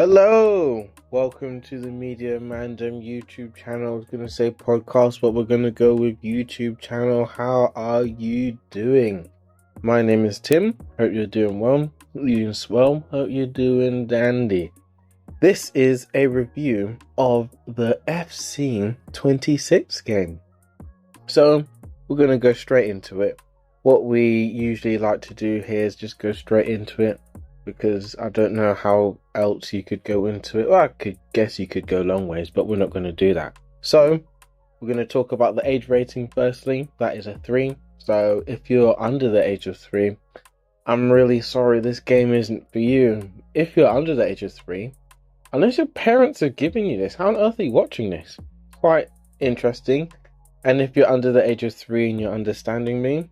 Hello, welcome to the Media Mandem YouTube channel. I was going to say podcast, but we're going to go with YouTube channel. How are you doing? My name is Tim. Hope you're doing well. You swell. Hope you're doing dandy. This is a review of the FC 26 game. So we're going to go straight into it. What we usually like to do here is just go straight into it, because I don't know how else you could go into it. Well, I could guess you could go long ways, but we're not going to do that. So we're going to talk about the age rating firstly. That is a 3. So if you're under the age of 3, I'm really sorry, this game isn't for you. If you're under the age of 3, unless your parents are giving you this, how on earth are you watching this? Quite interesting. And if you're under the age of 3 and you're understanding me,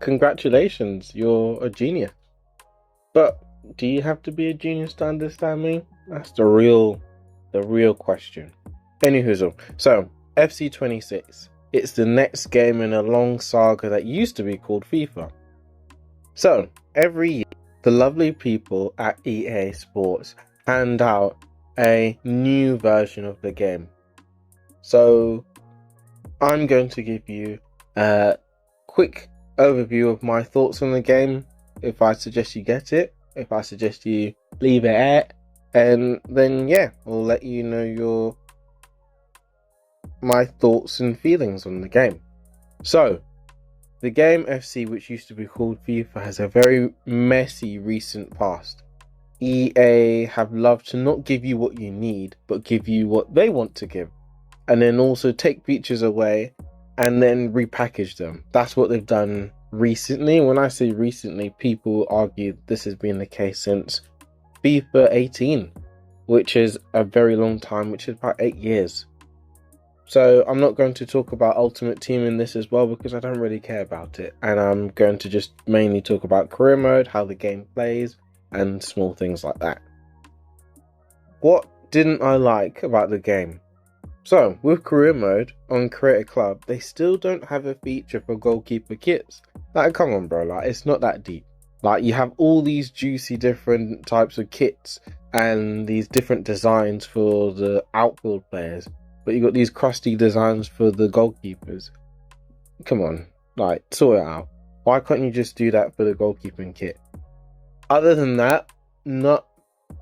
congratulations, you're a genius. But do you have to be a genius to understand me? That's the real question. Anywho, so FC 26. It's the next game in a long saga that used to be called FIFA. So every year, the lovely people at EA Sports hand out a new version of the game. So I'm going to give you a quick overview of my thoughts on the game. If I suggest you get it, if I suggest you leave it at, and then yeah, I'll let you know my thoughts and feelings on the game. So, the game FC, which used to be called FIFA, has a very messy recent past. EA have loved to not give you what you need, but give you what they want to give, and then also take features away and then repackage them. That's what they've done recently. When I say recently, people argue this has been the case since FIFA 18, which is a very long time, which is about 8 years. So I'm not going to talk about Ultimate Team in this as well, because I don't really care about it, and I'm going to just mainly talk about career mode, how the game plays, and small things like that. What didn't I like about the game? So with career mode on Create a Club, they still don't have a feature for goalkeeper kits. Like, come on bro, like, it's not that deep. Like, you have all these juicy different types of kits and these different designs for the outfield players, but you got these crusty designs for the goalkeepers. Come on, like, sort it out. Why can't you just do that for the goalkeeping kit? Other than that, not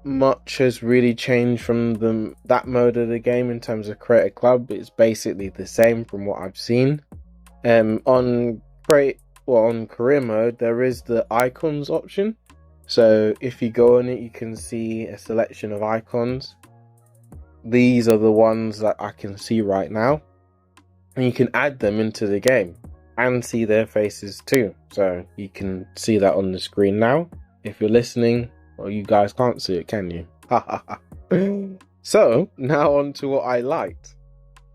much has really changed from that mode of the game in terms of Create a Club. It's basically the same from what I've seen. On career mode, there is the icons option. So if you go on it, you can see a selection of icons. These are the ones that I can see right now, and you can add them into the game and see their faces too. So you can see that on the screen now. If you're listening, well, you guys can't see it, can you? So now on to what I liked.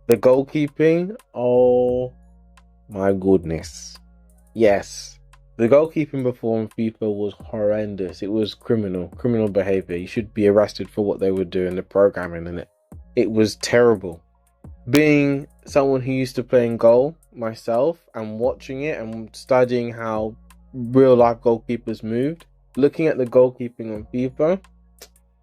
The goalkeeping. Oh my goodness. Yes, the goalkeeping before in FIFA was horrendous. It was criminal behavior. You should be arrested for what they were doing, the programming in it. It was terrible. Being someone who used to play in goal myself and watching it and studying how real life goalkeepers moved, looking at the goalkeeping on FIFA,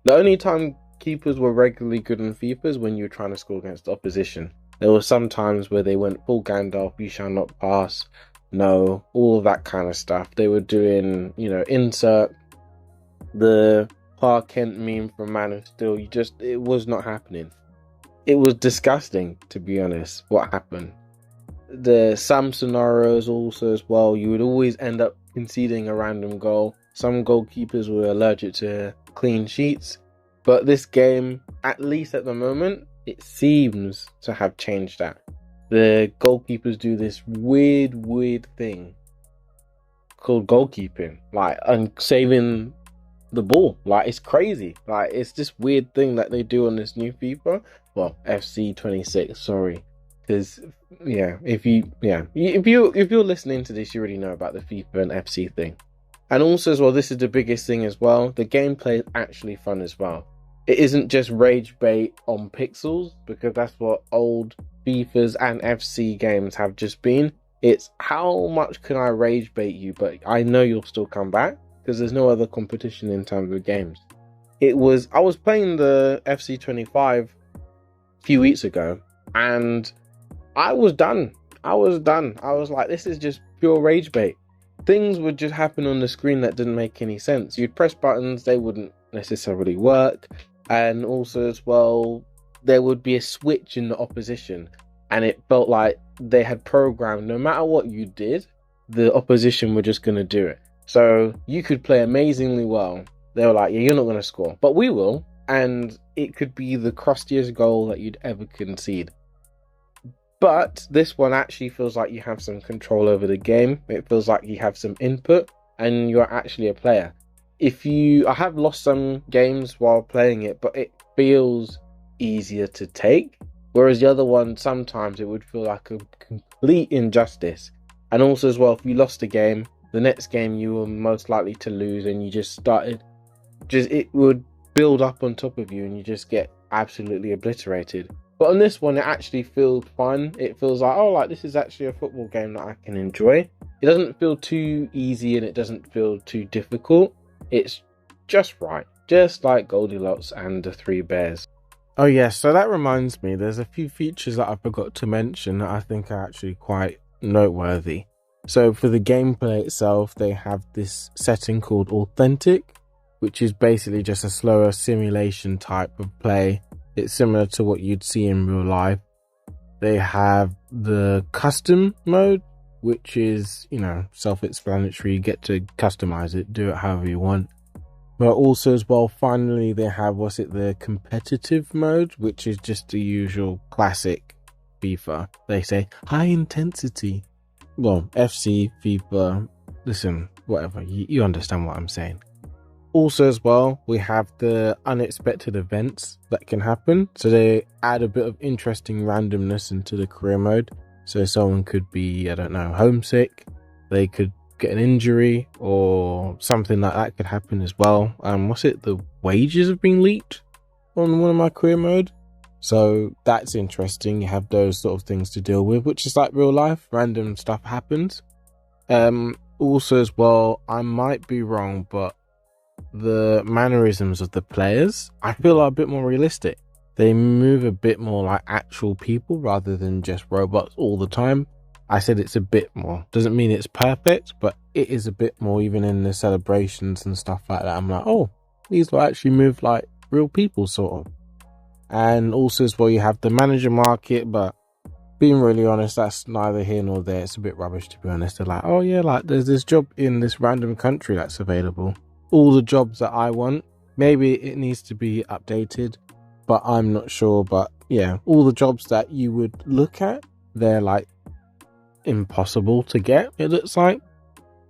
the only time keepers were regularly good in FIFA is when you were trying to score against the opposition. There were some times where they went full Gandalf, you shall not pass, no, all of that kind of stuff. They were doing, insert the Clark Kent meme from Man of Steel. It was not happening. It was disgusting, to be honest, what happened. Some scenarios also as well, you would always end up conceding a random goal. Some goalkeepers were allergic to clean sheets, but this game, at least at the moment, it seems to have changed that. The goalkeepers do this weird thing called goalkeeping, like, and saving the ball. Like, it's crazy. Like, it's this weird thing that they do on this new FIFA. Well, FC 26, sorry. Because, yeah, if you're listening to this, you already know about the FIFA and FC thing. And also as well, this is the biggest thing as well, the gameplay is actually fun as well. It isn't just rage bait on pixels, because that's what old FIFAs and FC games have just been. It's how much can I rage bait you, but I know you'll still come back, because there's no other competition in terms of games. I was playing the FC25 a few weeks ago, and I was done. I was like, this is just pure rage bait. Things would just happen on the screen that didn't make any sense. You'd press buttons, they wouldn't necessarily work. And also as well, there would be a switch in the opposition. And it felt like they had programmed, no matter what you did, the opposition were just going to do it. So you could play amazingly well. They were like, yeah, you're not going to score, but we will. And it could be the crustiest goal that you'd ever concede. But this one actually feels like you have some control over the game. It feels like you have some input and you're actually a player. I have lost some games while playing it, but it feels easier to take. Whereas the other one, sometimes it would feel like a complete injustice. And also as well, if you lost a game, the next game you were most likely to lose, and you it would build up on top of you and you just get absolutely obliterated. But on this one, it actually feels fun. It feels like, oh, like this is actually a football game that I can enjoy. It doesn't feel too easy and it doesn't feel too difficult. It's just right. Just like Goldilocks and the Three Bears. Oh yeah, so that reminds me, there's a few features that I forgot to mention that I think are actually quite noteworthy. So for the gameplay itself, they have this setting called Authentic, which is basically just a slower simulation type of play. It's similar to what you'd see in real life. They have the custom mode, which is, self-explanatory. You get to customize it, do it however you want. But also as well, finally, they have, the competitive mode, which is just the usual classic FIFA. They say high intensity. Well, FC, FIFA, listen, whatever, you understand what I'm saying. Also as well, we have the unexpected events that can happen. So they add a bit of interesting randomness into the career mode. So someone could be, homesick. They could get an injury or something like that could happen as well. The wages have been leaked on one of my career mode. So that's interesting. You have those sort of things to deal with, which is like real life. Random stuff happens. Also as well, I might be wrong, but the mannerisms of the players, I feel, are a bit more realistic. They move a bit more like actual people rather than just robots all the time. I said it's a bit more. Doesn't mean it's perfect, but it is a bit more, even in the celebrations and stuff like that. I'm like, oh, these will actually move like real people, sort of. And also as well, you have the manager market, but being really honest, that's neither here nor there. It's a bit rubbish, to be honest. They're like, oh yeah, like there's this job in this random country that's available. All the jobs that I want, maybe it needs to be updated, but I'm not sure. But yeah, all the jobs that you would look at, they're like impossible to get. It looks like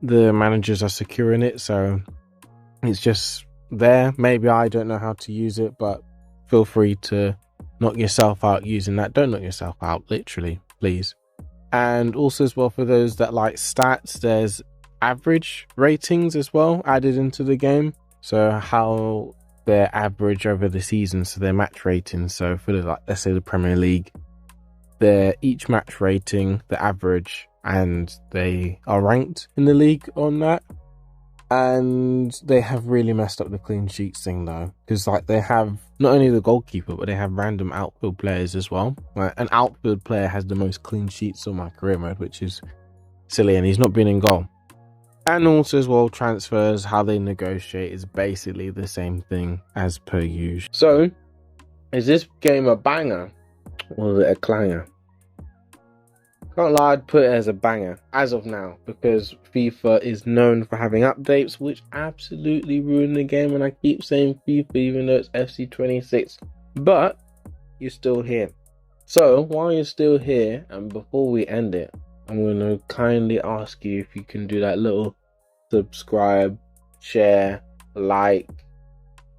the managers are securing it, so it's just there. Maybe I don't know how to use it, but feel free to knock yourself out using that. Don't knock yourself out, literally, please. And also as well, for those that like stats, there's average ratings as well added into the game. So how their average over the season, so their match ratings. So for let's say the Premier League, their each match rating, the average, and they are ranked in the league on that. And they have really messed up the clean sheets thing though, because they have not only the goalkeeper, but they have random outfield players as well. An outfield player has the most clean sheets on my career mode, which is silly, and he's not been in goal. And also as well, transfers, how they negotiate is basically the same thing as per usual. So, is this game a banger or is it a clanger? Can't lie, I'd put it as a banger as of now, because FIFA is known for having updates which absolutely ruin the game, and I keep saying FIFA even though it's FC26, but you're still here. So while you're still here, and before we end it, I'm going to kindly ask you if you can do that little subscribe, share, like,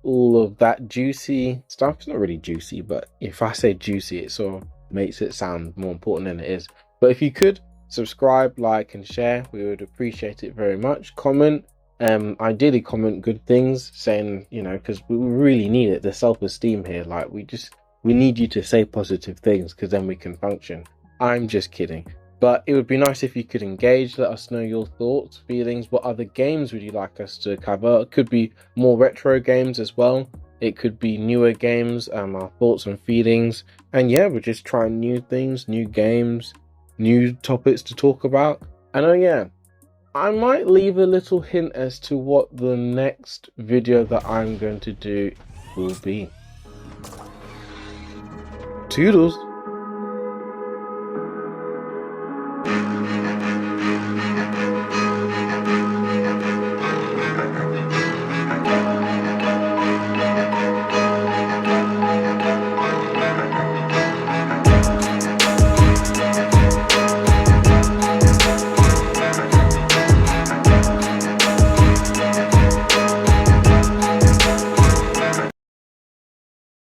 all of that juicy stuff. It's not really juicy, but if I say juicy, it sort of makes it sound more important than it is. But if you could subscribe, like, and share, we would appreciate it very much. Comment, ideally comment good things, saying, because we really need it, the self-esteem here. Like, we need you to say positive things, because then we can function. I'm just kidding. But it would be nice if you could engage, let us know your thoughts, feelings. What other games would you like us to cover? It could be more retro games as well. It could be newer games, our thoughts and feelings. And yeah, we're just trying new things, new games, new topics to talk about. And oh yeah, I might leave a little hint as to what the next video that I'm going to do will be. Toodles!